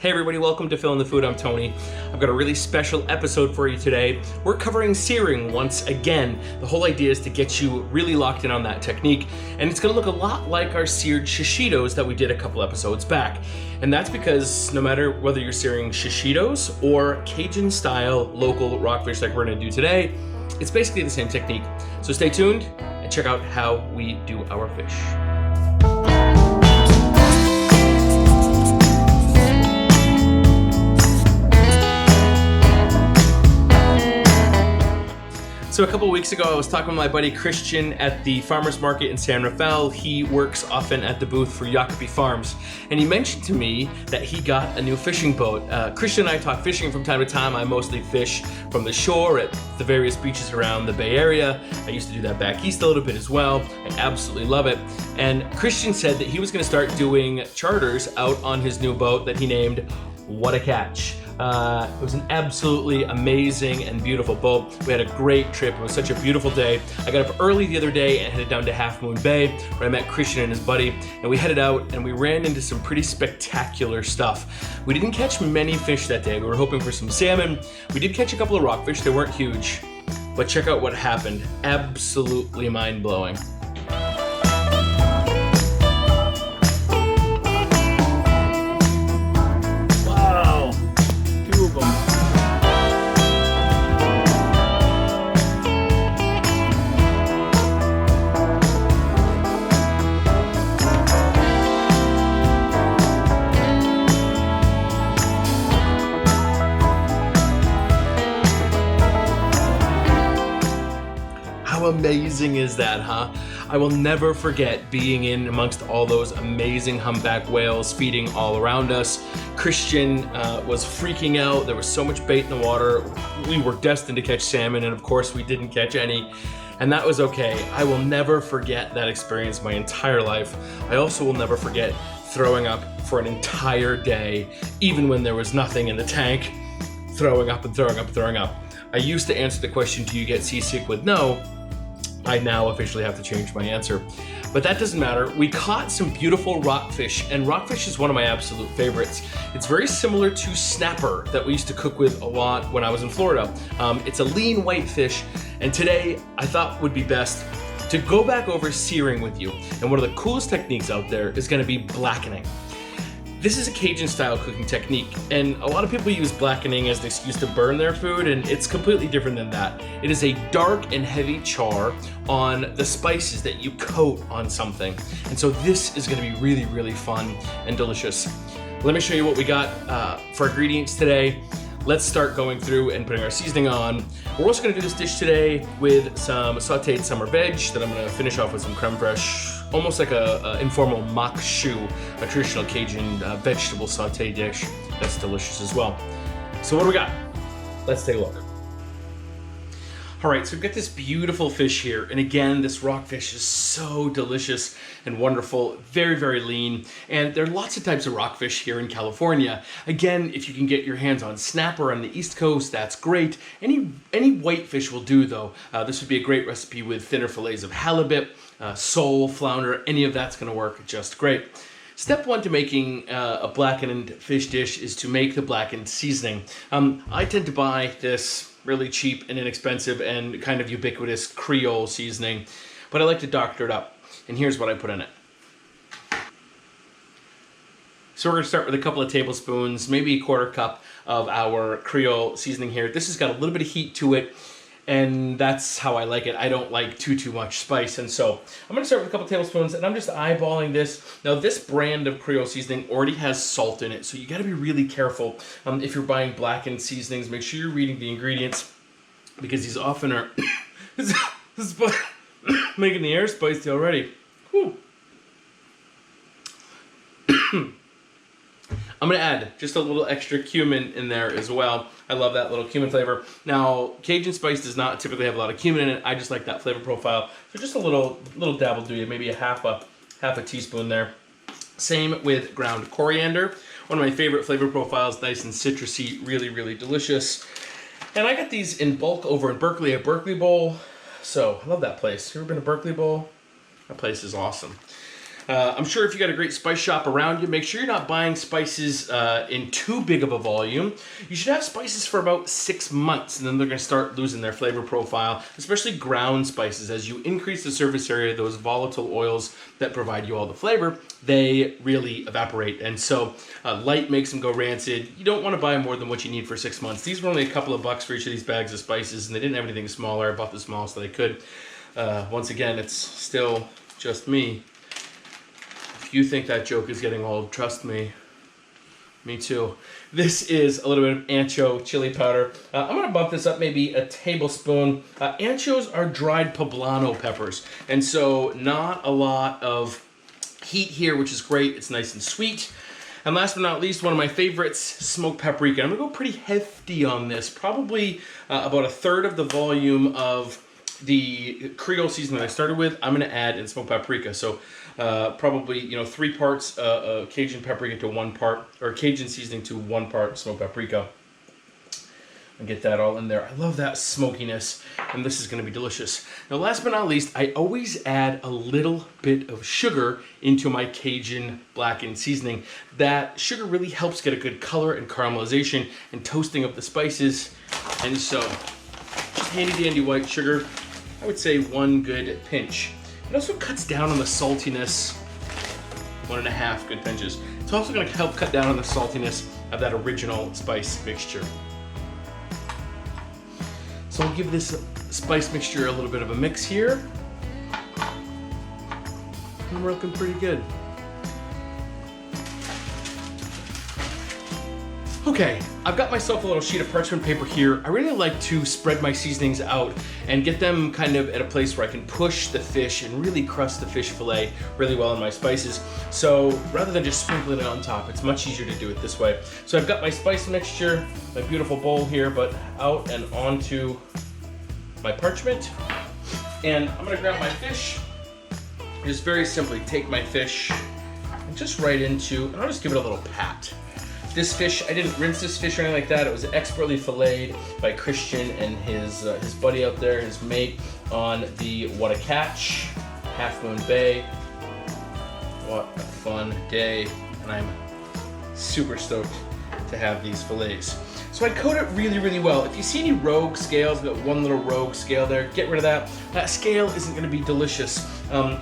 Hey everybody, welcome to Phil in the Food. I'm Tony. I've got a really special episode for you today. We're covering searing once again. The whole idea is to get you really locked in on that technique, and it's gonna look a lot like our seared shishitos that we did a couple episodes back. And that's because no matter whether you're searing shishitos or Cajun style local rockfish like we're gonna do today, it's basically the same technique. So stay tuned and check out how we do our fish. So a couple weeks ago, I was talking with my buddy Christian at the farmer's market in San Rafael. He works often at the booth for Yacopi Farms. And he mentioned to me that he got a new fishing boat. Christian and I talk fishing from time to time. I mostly fish from the shore at the various beaches around the Bay Area. I used to do that back east a little bit as well. I absolutely love it. And Christian said that he was gonna start doing charters out on his new boat that he named Whatta Catch. It was an absolutely amazing and beautiful boat. We had a great trip. It was such a beautiful day. I got up early the other day and headed down to Half Moon Bay where I met Christian and his buddy, and we headed out and we ran into some pretty spectacular stuff. We didn't catch many fish that day. We were hoping for some salmon. We did catch a couple of rockfish. They weren't huge, but check out what happened. Absolutely mind-blowing. How amazing is that, huh? I will never forget being in amongst all those amazing humpback whales feeding all around us. Christian was freaking out. There was so much bait in the water. We were destined to catch salmon, and of course we didn't catch any. And that was okay. I will never forget that experience my entire life. I also will never forget throwing up for an entire day, even when there was nothing in the tank. Throwing up and throwing up and throwing up. I used to answer the question, do you get seasick, with no. I now officially have to change my answer. But that doesn't matter. We caught some beautiful rockfish, and rockfish is one of my absolute favorites. It's very similar to snapper that we used to cook with a lot when I was in Florida. It's a lean whitefish, and today I thought would be best to go back over searing with you. And one of the coolest techniques out there is gonna be blackening. This is a Cajun style cooking technique, and a lot of people use blackening as an excuse to burn their food, and it's completely different than that. It is a dark and heavy char on the spices that you coat on something. And so this is gonna be really, really fun and delicious. Let me show you what we got for ingredients today. Let's start going through and putting our seasoning on. We're also gonna do this dish today with some sauteed summer veg that I'm gonna finish off with some creme fraiche, almost like a informal Macque Choux, a traditional Cajun vegetable saute dish that's delicious as well. So what do we got? Let's take a look. All right, so we've got this beautiful fish here. And again, this rockfish is so delicious and wonderful, very, very lean. And there are lots of types of rockfish here in California. Again, if you can get your hands on snapper on the East Coast, that's great. Any whitefish will do though. This would be a great recipe with thinner fillets of halibut, sole, flounder, any of that's gonna work just great. Step one to making a blackened fish dish is to make the blackened seasoning. I tend to buy this really cheap and inexpensive and kind of ubiquitous Creole seasoning, but I like to doctor it up. And here's what I put in it. So we're gonna start with a couple of tablespoons, maybe a quarter cup of our Creole seasoning here. This has got a little bit of heat to it, and that's how I like it. I don't like too much spice, and so I'm gonna start with a couple tablespoons, and I'm just eyeballing this. Now this brand of Creole seasoning already has salt in it, so you gotta be really careful if you're buying blackened seasonings. Make sure you're reading the ingredients, because these often are making the air spicy already. Whew. I'm gonna add just a little extra cumin in there as well. I love that little cumin flavor. Now, Cajun spice does not typically have a lot of cumin in it. I just like that flavor profile. So just a little dab will do you, maybe a half a teaspoon there. Same with ground coriander. One of my favorite flavor profiles, nice and citrusy, really, really delicious. And I got these in bulk over in Berkeley at Berkeley Bowl. So I love that place. You ever been to Berkeley Bowl? That place is awesome. I'm sure if you got a great spice shop around you, make sure you're not buying spices in too big of a volume. You should have spices for about 6 months, and then they're going to start losing their flavor profile, especially ground spices. As you increase the surface area, those volatile oils that provide you all the flavor, they really evaporate. And so light makes them go rancid. You don't want to buy more than what you need for 6 months. These were only a couple of bucks for each of these bags of spices, and they didn't have anything smaller. I bought the smallest that I could. Once again, it's still just me. If you think that joke is getting old, trust me. Me too. This is a little bit of ancho chili powder. I'm gonna bump this up maybe a tablespoon. Anchos are dried poblano peppers, and so not a lot of heat here, which is great. It's nice and sweet. And last but not least, one of my favorites, smoked paprika. I'm gonna go pretty hefty on this, probably about a third of the volume of the Creole seasoning that I started with. I'm gonna add in smoked paprika. So probably 3 parts Cajun paprika to 1 part, or Cajun seasoning to 1 part smoked paprika. And get that all in there. I love that smokiness, and this is gonna be delicious. Now last but not least, I always add a little bit of sugar into my Cajun blackened seasoning. That sugar really helps get a good color and caramelization and toasting of the spices. And so, just handy dandy white sugar. I would say 1 good pinch. It also cuts down on the saltiness, 1.5 good pinches. It's also gonna help cut down on the saltiness of that original spice mixture. So I'll give this spice mixture a little bit of a mix here. And we're looking pretty good. Okay, I've got myself a little sheet of parchment paper here. I really like to spread my seasonings out and get them kind of at a place where I can push the fish and really crust the fish fillet really well in my spices. So rather than just sprinkling it on top, it's much easier to do it this way. So I've got my spice mixture, my beautiful bowl here, but out and onto my parchment. And I'm gonna grab my fish. Just very simply take my fish and just right into, and I'll just give it a little pat. This fish, I didn't rinse this fish or anything like that. It was expertly filleted by Christian and his buddy out there, his mate, on the Whatta Catch, Half Moon Bay. What a fun day, and I'm super stoked to have these fillets. So I coat it really, really well. If you see any rogue scales, I've got 1 little rogue scale there, get rid of that. That scale isn't gonna be delicious.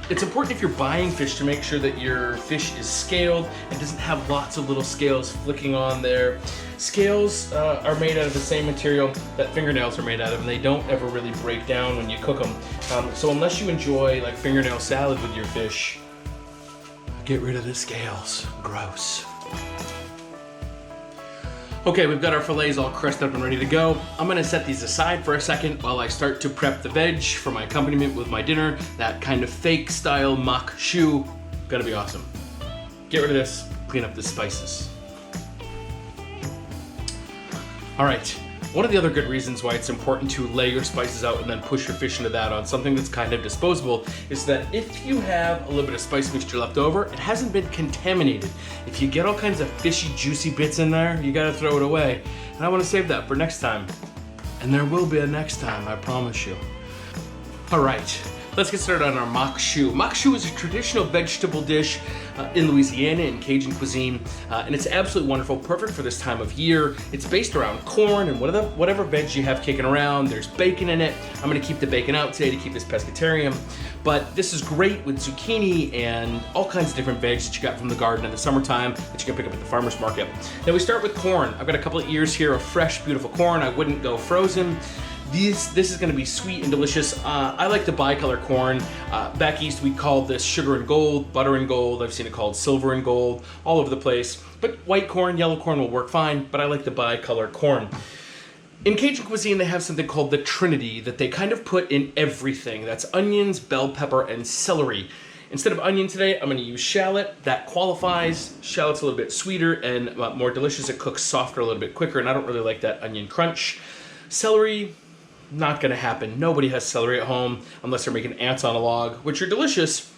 It's important if you're buying fish to make sure that your fish is scaled and doesn't have lots of little scales flicking on there. Scales are made out of the same material that fingernails are made out of, and they don't ever really break down when you cook them. So unless you enjoy like fingernail salad with your fish, get rid of the scales. Gross. Okay, we've got our fillets all crushed up and ready to go. I'm gonna set these aside for a second while I start to prep the veg for my accompaniment with my dinner. That kind of fake style Macque Choux. Gonna be awesome. Get rid of this, clean up the spices. All right, one of the other good reasons why it's important to lay your spices out and then push your fish into that on something that's kind of disposable is that if you have a little bit of spice mixture left over, it hasn't been contaminated. If you get all kinds of fishy, juicy bits in there, you gotta throw it away. And I wanna save that for next time. And there will be a next time, I promise you. All right, let's get started on our Maque Choux. Maque Choux is a traditional vegetable dish in Louisiana in Cajun cuisine, and it's absolutely wonderful, perfect for this time of year. It's based around corn and whatever veg you have kicking around. There's bacon in it. I'm gonna keep the bacon out today to keep this pescatarian, but this is great with zucchini and all kinds of different veg that you got from the garden in the summertime that you can pick up at the farmer's market. Now we start with corn. I've got a couple of ears here of fresh, beautiful corn. I wouldn't go frozen. This is gonna be sweet and delicious. I like the bicolor corn. Back east, we call this sugar and gold, butter and gold. I've seen it called silver and gold, all over the place. But white corn, yellow corn will work fine, but I like the bicolor corn. In Cajun cuisine, they have something called the Trinity that they kind of put in everything. That's onions, bell pepper, and celery. Instead of onion today, I'm gonna use shallot. That qualifies. Shallot's a little bit sweeter and more delicious. It cooks softer a little bit quicker, and I don't really like that onion crunch. Celery, not gonna happen. Nobody has celery at home unless they're making ants on a log, which are delicious,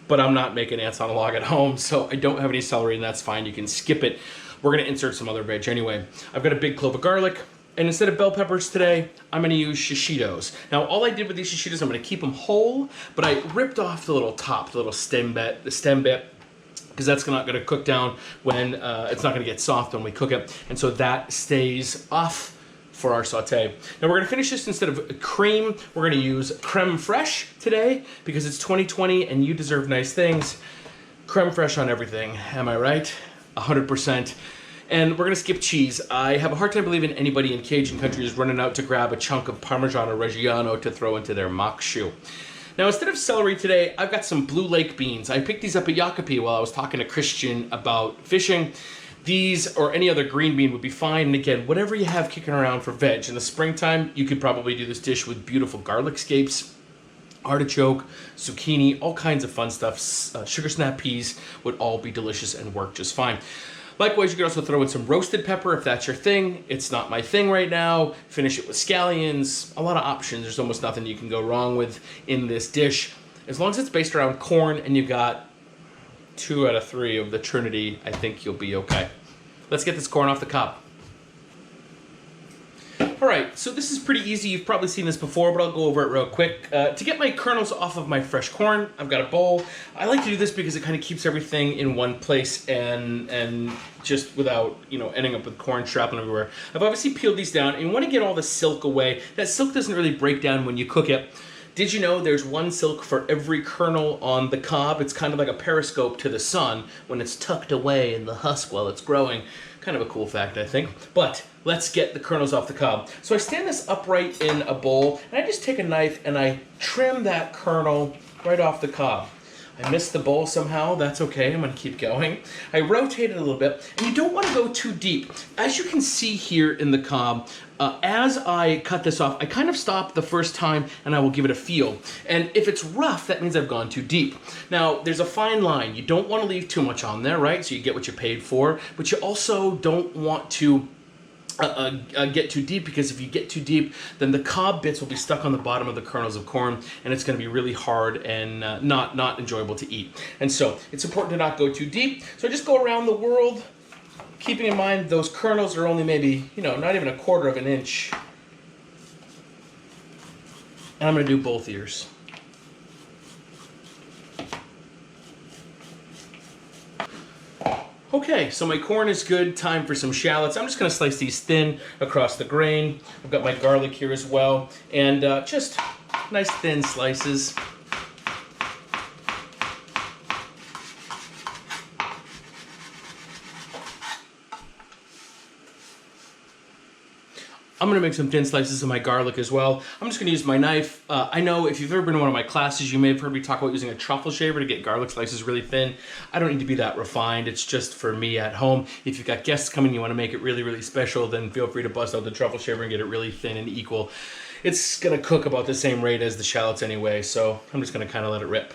but I'm not making ants on a log at home, so I don't have any celery, and that's fine. You can skip it. We're gonna insert some other veg anyway. I've got a big clove of garlic, And instead of bell peppers today, I'm gonna use shishitos. Now, all I did with these shishitos, I'm gonna keep them whole, but I ripped off the little top, the little stem bit, because that's not gonna cook down when, it's not gonna get soft when we cook it. And so that stays off for our saute. Now we're gonna finish this instead of cream, we're gonna use Creme Fraiche today, because it's 2020 and you deserve nice things. Creme Fraiche on everything, am I right? 100%. And we're gonna skip cheese. I have a hard time believing anybody in Cajun country is running out to grab a chunk of Parmesan or Reggiano to throw into their Macque Choux. Now, instead of celery today, I've got some Blue Lake beans. I picked these up at Yakipi while I was talking to Christian about fishing. These or any other green bean would be fine. And again, whatever you have kicking around for veg. In the springtime, you could probably do this dish with beautiful garlic scapes, artichoke, zucchini, all kinds of fun stuff. Sugar snap peas would all be delicious and work just fine. Likewise, you could also throw in some roasted pepper if that's your thing. It's not my thing right now. Finish it with scallions. A lot of options. There's almost nothing you can go wrong with in this dish. As long as it's based around corn and you've got 2 out of 3 of the Trinity, I think you'll be okay. Let's get this corn off the cob. All right, so this is pretty easy. You've probably seen this before, but I'll go over it real quick. To get my kernels off of my fresh corn, I've got a bowl. I like to do this because it kind of keeps everything in one place and just without, ending up with corn shrapnel everywhere. I've obviously peeled these down, and you want to get all the silk away. That silk doesn't really break down when you cook it. Did you know there's one silk for every kernel on the cob? It's kind of like a periscope to the sun when it's tucked away in the husk while it's growing. Kind of a cool fact, I think. But let's get the kernels off the cob. So I stand this upright in a bowl, and I just take a knife and I trim that kernel right off the cob. I missed the bowl somehow, that's okay, I'm gonna keep going. I rotate it a little bit, and you don't wanna go too deep. As you can see here in the cob, as I cut this off, I kind of stop the first time and I will give it a feel. And if it's rough, that means I've gone too deep. Now, there's a fine line. You don't wanna leave too much on there, right? So you get what you paid for, but you also don't want to get too deep, because if you get too deep, then the cob bits will be stuck on the bottom of the kernels of corn, and it's going to be really hard and not enjoyable to eat. And so it's important to not go too deep. So I just go around the world, keeping in mind those kernels are only maybe, not even 1/4 of an inch. And I'm going to do both ears. Okay, so my corn is good. Time for some shallots. I'm just gonna slice these thin across the grain. I've got my garlic here as well, and just nice thin slices. I'm gonna make some thin slices of my garlic as well. I'm just gonna use my knife. I know if you've ever been to one of my classes, you may have heard me talk about using a truffle shaver to get garlic slices really thin. I don't need to be that refined. It's just for me at home. If you've got guests coming, you wanna make it really, really special, then feel free to bust out the truffle shaver and get it really thin and equal. It's gonna cook about the same rate as the shallots anyway, so I'm just gonna kinda let it rip.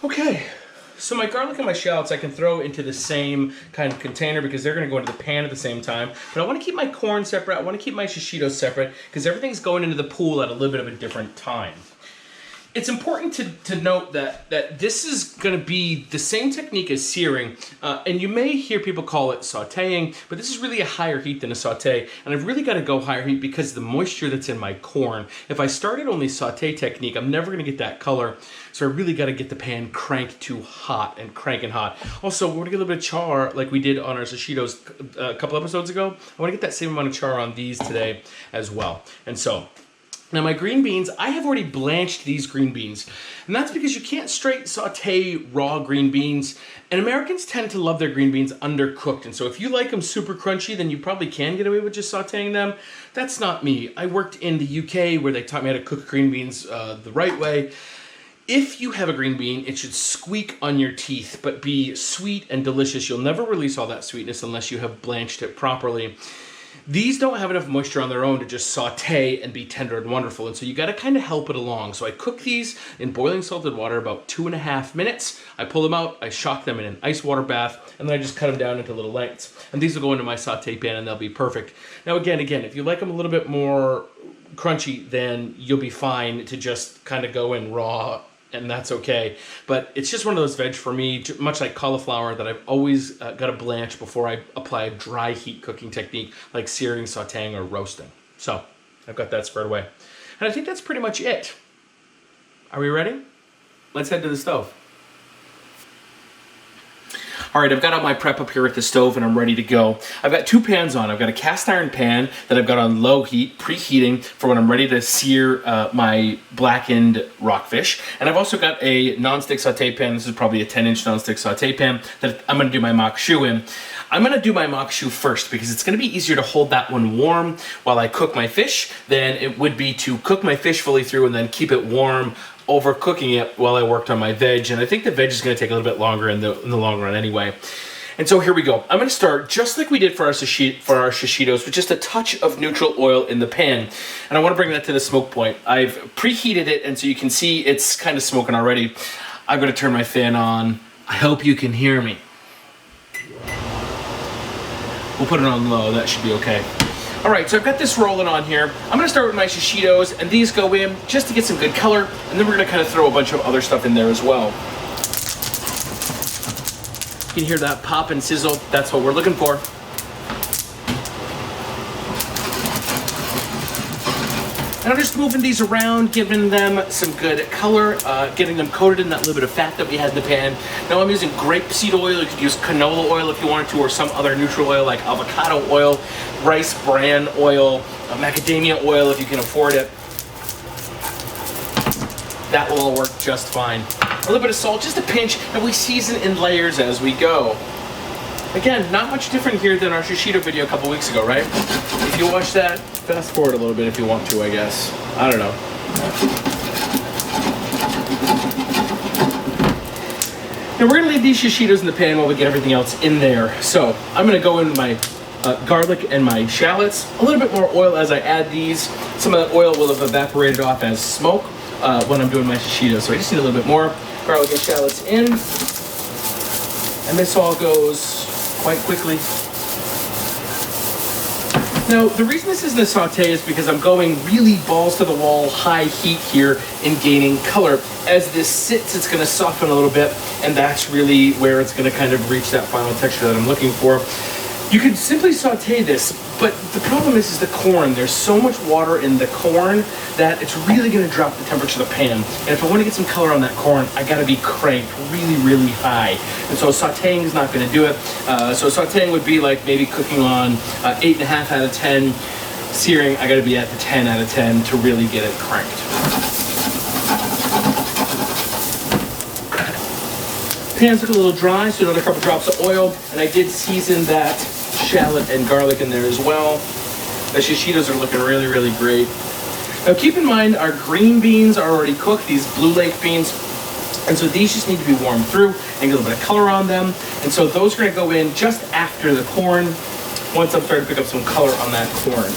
Okay. So my garlic and my shallots I can throw into the same kind of container because they're going to go into the pan at the same time. But I want to keep my corn separate. I want to keep my shishitos separate because everything's going into the pool at a little bit of a different time. It's important to note that this is going to be the same technique as searing, and you may hear people call it sauteing, but this is really a higher heat than a saute, and I've really got to go higher heat because of the moisture that's in my corn. If I started only saute technique, I'm never going to get that color, so I really got to get the pan cranked to hot and cranking hot. Also, we're going to get a little bit of char like we did on our shishitos a couple episodes ago. I want to get that same amount of char on these today as well, and so now my green beans, I have already blanched these green beans. And that's because you can't straight saute raw green beans. And Americans tend to love their green beans undercooked. And so if you like them super crunchy, then you probably can get away with just sauteing them. That's not me. I worked in the UK where they taught me how to cook green beans the right way. If you have a green bean, it should squeak on your teeth, but be sweet and delicious. You'll never release all that sweetness unless you have blanched it properly. These don't have enough moisture on their own to just saute and be tender and wonderful, and so you gotta kind of help it along. So I cook these in boiling salted water about 2.5 minutes. I pull them out, I shock them in an ice water bath, and then I just cut them down into little lengths. And these will go into my saute pan and they'll be perfect. Now again, if you like them a little bit more crunchy, then you'll be fine to just kind of go in raw and that's okay. But it's just one of those veg for me, much like cauliflower, that I've always got to blanch before I apply a dry heat cooking technique like searing, sauteing, or roasting. So I've got that squared away. And I think that's pretty much it. Are we ready? Let's head to the stove. All right, I've got out my prep up here at the stove and I'm ready to go. I've got 2 pans on. I've got a cast iron pan that I've got on low heat, preheating for when I'm ready to sear my blackened rockfish. And I've also got a nonstick saute pan. This is probably a 10-inch nonstick saute pan that I'm gonna do my Maque Choux in. I'm gonna do my Maque Choux first because it's gonna be easier to hold that one warm while I cook my fish than it would be to cook my fish fully through and then keep it warm overcooking it while I worked on my veg. And I think the veg is going to take a little bit longer in the long run anyway. And so here we go. I'm going to start just like we did for our shishitos with just a touch of neutral oil in the pan. And I want to bring that to the smoke point. I've preheated it, and so you can see it's kind of smoking already. I'm going to turn my fan on. I hope you can hear me. We'll put it on low. That should be okay. All right, so I've got this rolling on here. I'm gonna start with my shishitos, and these go in just to get some good color, and then we're gonna kind of throw a bunch of other stuff in there as well. You can hear that pop and sizzle. That's what we're looking for. And I'm just moving these around, giving them some good color, getting them coated in that little bit of fat that we had in the pan. Now I'm using grapeseed oil. You could use canola oil if you wanted to, or some other neutral oil like avocado oil, rice bran oil, macadamia oil if you can afford it. That will all work just fine. A little bit of salt, just a pinch, and we season in layers as we go. Again, not much different here than our shishito video a couple weeks ago, right? If you watch that, fast forward a little bit if you want to, I guess. I don't know. Now we're gonna leave these shishitos in the pan while we get everything else in there. So I'm gonna go in with my garlic and my shallots. A little bit more oil as I add these. Some of that oil will have evaporated off as smoke when I'm doing my shishitos. So I just need a little bit more garlic and shallots in. And this all goes quite quickly. Now, the reason this isn't a saute is because I'm going really balls to the wall, high heat here in gaining color. As this sits, it's gonna soften a little bit, and that's really where it's gonna kind of reach that final texture that I'm looking for. You could simply saute this, but the problem is the corn. There's so much water in the corn that it's really gonna drop the temperature of the pan. And if I wanna get some color on that corn, I gotta be cranked really, really high. And so sauteing is not gonna do it. So sauteing would be like maybe cooking on 8.5 out of 10. Searing, I gotta be at the 10 out of 10 to really get it cranked. Pan's look a little dry, so another couple drops of oil, and I did season that shallot and garlic in there as well. The shishitos are looking really, really great. Now keep in mind our green beans are already cooked, these Blue Lake beans, and so these just need to be warmed through and get a little bit of color on them. And so those are gonna go in just after the corn, once I'm starting to pick up some color on that corn.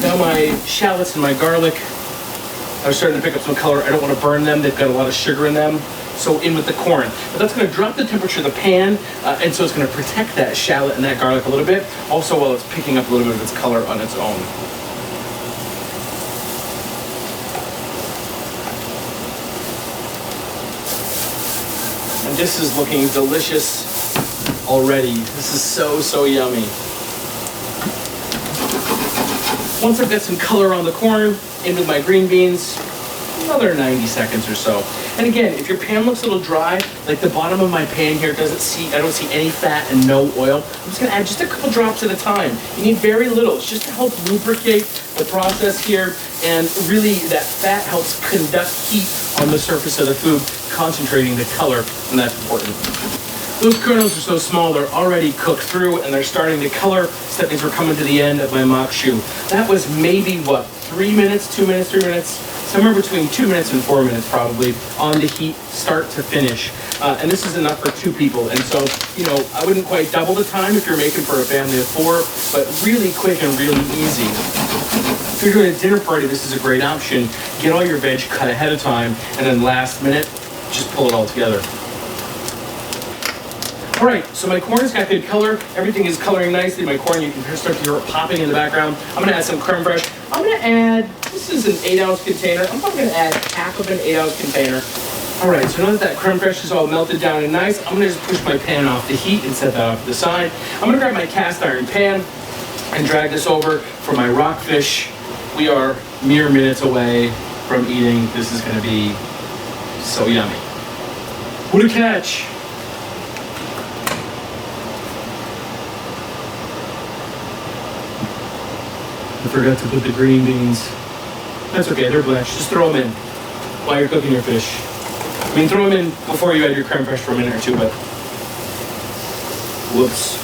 Now my shallots and my garlic are starting to pick up some color. I don't want to burn them. They've got a lot of sugar in them. So in with the corn. But that's going to drop the temperature of the pan, and so it's going to protect that shallot and that garlic a little bit, also while it's picking up a little bit of its color on its own. And this is looking delicious already. This is so, so yummy. Once I've got some color on the corn, into my green beans, another 90 seconds or so. And again, if your pan looks a little dry, like the bottom of my pan here I don't see any fat and no oil, I'm just gonna add just a couple drops at a time. You need very little. It's just to help lubricate the process here, and really that fat helps conduct heat on the surface of the food, concentrating the color, and that's important. Those kernels are so small, they're already cooked through and they're starting to color, so that means we're coming to the end of my Maque Choux. That was maybe, what, 3 minutes, 2 minutes, 3 minutes? Somewhere between 2 minutes and 4 minutes probably on the heat, start to finish. And this is enough for 2 people. And so, you know, I wouldn't quite double the time if you're making for a family of 4, but really quick and really easy. If you're doing a dinner party, this is a great option. Get all your veg cut ahead of time, and then last minute, just pull it all together. All right, so my corn has got good color. Everything is coloring nicely. My corn, you can start to hear it popping in the background. I'm gonna add some creme fraiche. I'm gonna add, this is an 8-ounce container. I'm probably gonna add half of an 8-ounce container. All right, so now that that creme fraiche is all melted down and nice, I'm gonna just push my pan off the heat and set that off to the side. I'm gonna grab my cast iron pan and drag this over for my rockfish. We are mere minutes away from eating. This is gonna be so yummy. What a catch! I forgot to put the green beans. That's okay, they're blanched. Just throw them in while you're cooking your fish. I mean, throw them in before you add your creme fraiche for a minute or two, but whoops.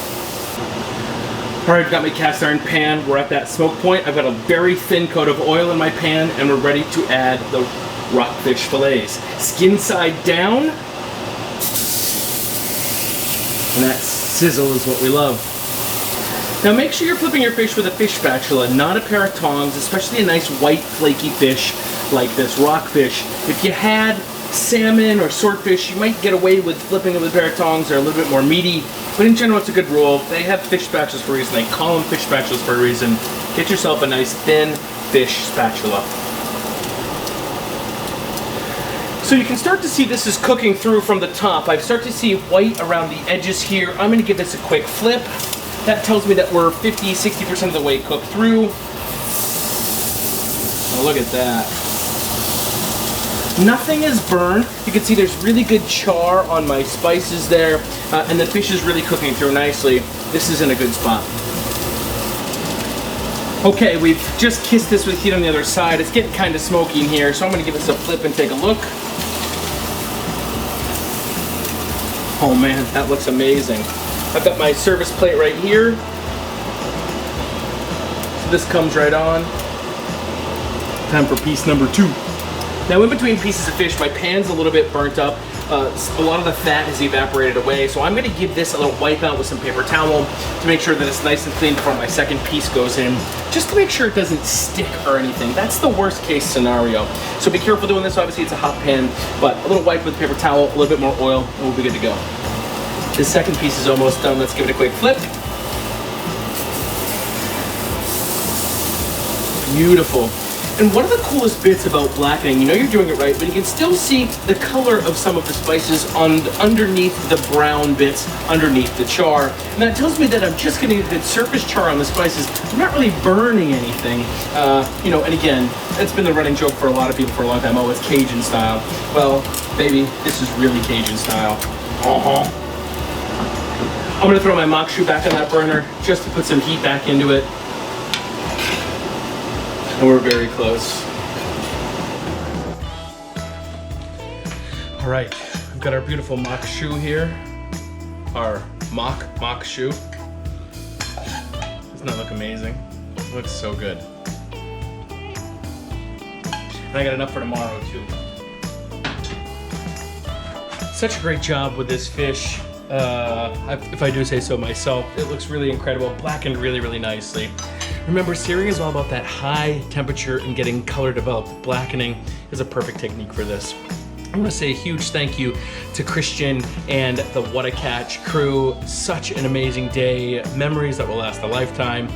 All right, I've got my cast iron pan. We're at that smoke point. I've got a very thin coat of oil in my pan, and we're ready to add the rockfish fillets. Skin side down, and that sizzle is what we love. Now make sure you're flipping your fish with a fish spatula, not a pair of tongs, especially a nice white flaky fish like this rockfish. If you had salmon or swordfish, you might get away with flipping it with a pair of tongs. They're a little bit more meaty, but in general it's a good rule. They have fish spatulas for a reason. They call them fish spatulas for a reason. Get yourself a nice thin fish spatula. So you can start to see this is cooking through from the top. I start to see white around the edges here. I'm going to give this a quick flip. That tells me that we're 50-60% of the way cooked through. Oh, look at that. Nothing is burned. You can see there's really good char on my spices there, and the fish is really cooking through nicely. This is in a good spot. Okay, we've just kissed this with heat on the other side. It's getting kind of smoky in here, so I'm going to give this a flip and take a look. Oh man, that looks amazing. I've got my service plate right here. So this comes right on. Time for piece number 2. Now in between pieces of fish, my pan's a little bit burnt up. A lot of the fat has evaporated away, so I'm going to give this a little wipe out with some paper towel to make sure that it's nice and clean before my second piece goes in, just to make sure it doesn't stick or anything. That's the worst case scenario. So be careful doing this. Obviously it's a hot pan, but a little wipe with paper towel, a little bit more oil, and we'll be good to go. This second piece is almost done. Let's give it a quick flip. Beautiful. And one of the coolest bits about blackening, you know you're doing it right, but you can still see the color of some of the spices underneath the brown bits, underneath the char. And that tells me that I'm just getting a good surface char on the spices. I'm not really burning anything. You know, and again, that's been the running joke for a lot of people for a long time. Oh, it's Cajun style. Well, baby, this is really Cajun style. I'm gonna throw my Maque Choux back on that burner just to put some heat back into it. And we're very close. All right, we've got our beautiful Maque Choux here. Our Maque Choux. Doesn't that look amazing? It looks so good. And I got enough for tomorrow too. Such a great job with this fish. If I do say so myself, it looks really incredible, blackened really, really nicely. Remember, searing is all about that high temperature and getting color developed. Blackening is a perfect technique for this. I want to say a huge thank you to Christian and the Whatta Catch crew. Such an amazing day, memories that will last a lifetime,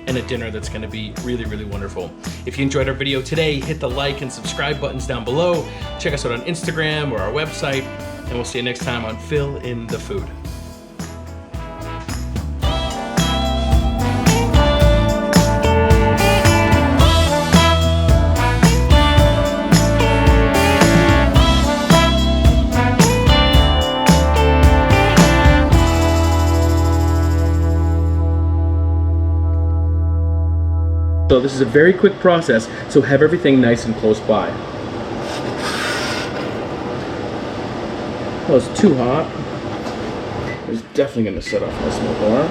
and a dinner that's going to be really, really wonderful. If you enjoyed our video today, hit the like and subscribe buttons down below. Check us out on Instagram or our website, and we'll see you next time on Fill in the Food. So this is a very quick process, so have everything nice and close by. Well, it's too hot. It's definitely going to set off my smoke alarm.